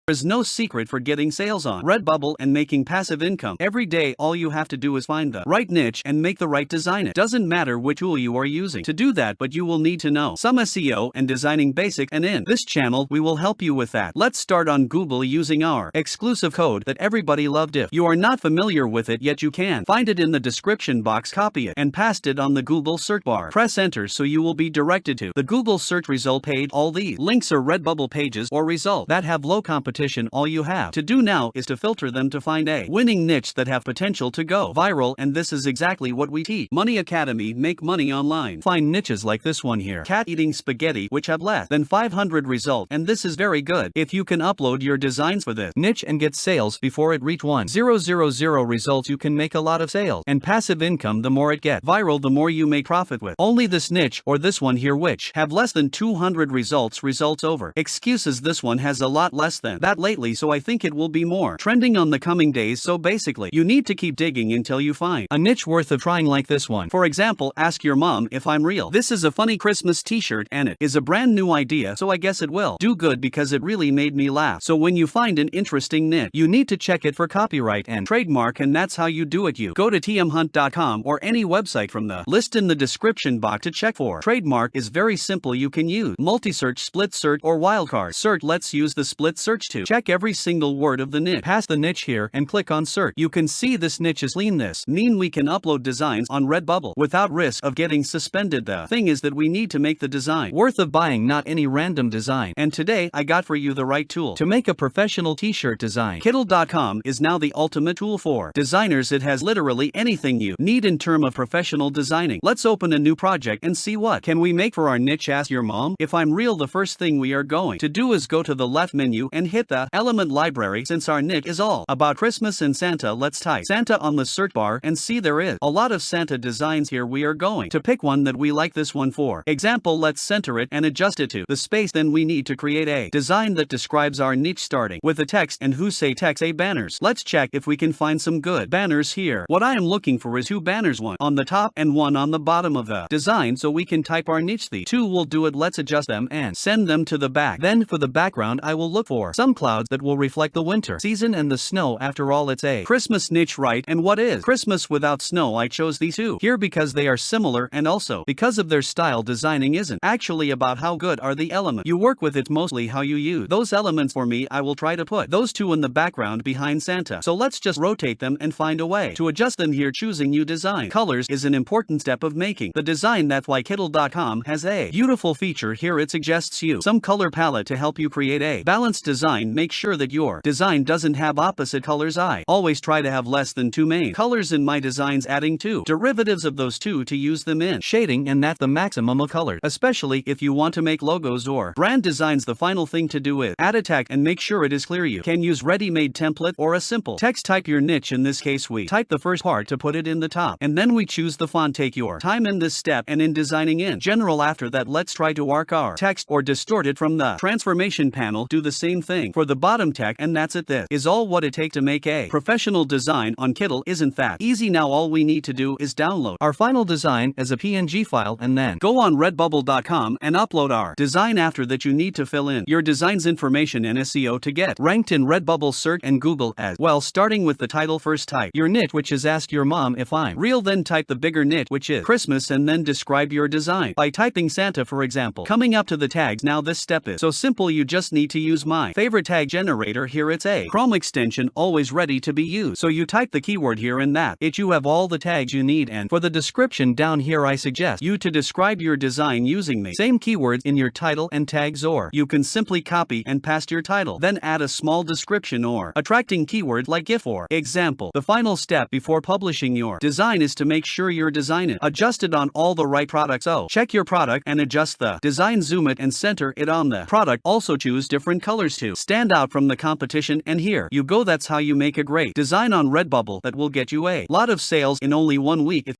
There's no secret for getting sales on Redbubble and making passive income. Every day all you have to do is find the right niche and make the right design. It doesn't matter which tool you are using to do that, but you will need to know some SEO and designing basic, and in this channel we will help you with that. Let's start on Google using our exclusive code that everybody loved. If you are not familiar with it yet, you can find it in the description box, copy it and paste it on the Google search bar. Press enter so you will be directed to the Google search result page. All these links are Redbubble pages or results that have low competition. All you have to do now is to filter them to find a winning niche that have potential to go viral, and this is exactly what we teach. Money Academy, make money online. Find niches like this one here, cat eating spaghetti, which have less than 500 results, and this is very good. If you can upload your designs for this niche and get sales before it reach 1,000 results, you can make a lot of sales and passive income. The more it gets viral, the more you make profit with only this niche or this one here, which have less than 200 results over. Excuses, this one has a lot less than that lately, so I think it will be more trending on the coming days. So basically, you need to keep digging until you find a niche worth of trying, like this one. For example, ask your mom if I'm real. This is a funny Christmas t-shirt and it is a brand new idea, so I guess it will do good because it really made me laugh. So when you find an interesting niche, you need to check it for copyright and trademark, and that's how you do it. You go to tmhunt.com or any website from the list in the description box to check for trademark. Is very simple. You can use multi-search, split search, or wildcard search. Let's use the split search to check every single word of the niche. Pass the niche here and click on search. You can see this niche is lean. This means we can upload designs on Redbubble without risk of getting suspended. The thing is that we need to make the design worth of buying, not any random design. And today I got for you the right tool to make a professional t-shirt design. Kittl.com is now the ultimate tool for designers. It has literally anything you need in terms of professional designing. Let's open a new project and see what can we make for our niche. Ask your mom if I'm real. The first thing we are going to do is go to the left menu and hit the element library. Since our niche is all about Christmas and Santa, let's type Santa on the search bar and see there is a lot of Santa designs here. We are going to pick one that we like. This one for example, let's center it and adjust it to the space. Then we need to create a design that describes our niche, starting with the text and who say text a banners. Let's check if we can find some good banners here. What I am looking for is two banners, one on the top and one on the bottom of the design, so we can type our niche. The two will do it. Let's adjust them and send them to the back. Then for the background I will look for some clouds that will reflect the winter season and the snow. After all, it's a Christmas niche, right? And what is Christmas without snow? I chose these two here because they are similar, and also because of their style. Designing isn't actually about how good are the elements you work with, it's mostly how you use those elements. For me, I will try to put those two in the background behind Santa, so let's just rotate them and find a way to adjust them here. Choosing new design colors is an important step of making the design. That's why Kittl.com has a beautiful feature here. It suggests you some color palette to help you create a balanced design. Make sure that your design doesn't have opposite colors. I always try to have less than two main colors in my designs, adding two derivatives of those two to use them in shading, and that's the maximum of color, especially if you want to make logos or brand designs. The final thing to do is add a tag and make sure it is clear. You can use ready-made template or a simple text. Type your niche. In this case we type the first part to put it in the top, and then we choose the font. Take your time in this step and in designing in general. After that, let's try to arc our text or distort it from the transformation panel. Do the same thing for the bottom text, and that's it. This is all what it takes to make a professional design on Kittl. Isn't that easy? Now all we need to do is download our final design as a PNG file and then go on redbubble.com and upload our design. After that, you need to fill in your design's information and SEO to get ranked in Redbubble search and Google as well. Starting with the title, first type your niche, which is ask your mom if I'm real. Then type the bigger niche, which is Christmas, and then describe your design by typing Santa, for example. Coming up to the tags, now this step is so simple. You just need to use my favorite tag generator here. It's a Chrome extension, always ready to be used. So you type the keyword here and that it you have all the tags you need. And for the description down here, I suggest you to describe your design using the same keywords in your title and tags, or you can simply copy and paste your title, then add a small description or attracting keyword like GIF for example. The final step before publishing your design is to make sure your design is adjusted on all the right products. So check your product and adjust the design, zoom it and center it on the product. Also choose different colors to stand out from the competition, and here you go. That's how you make a great design on Redbubble that will get you a lot of sales in only 1 week.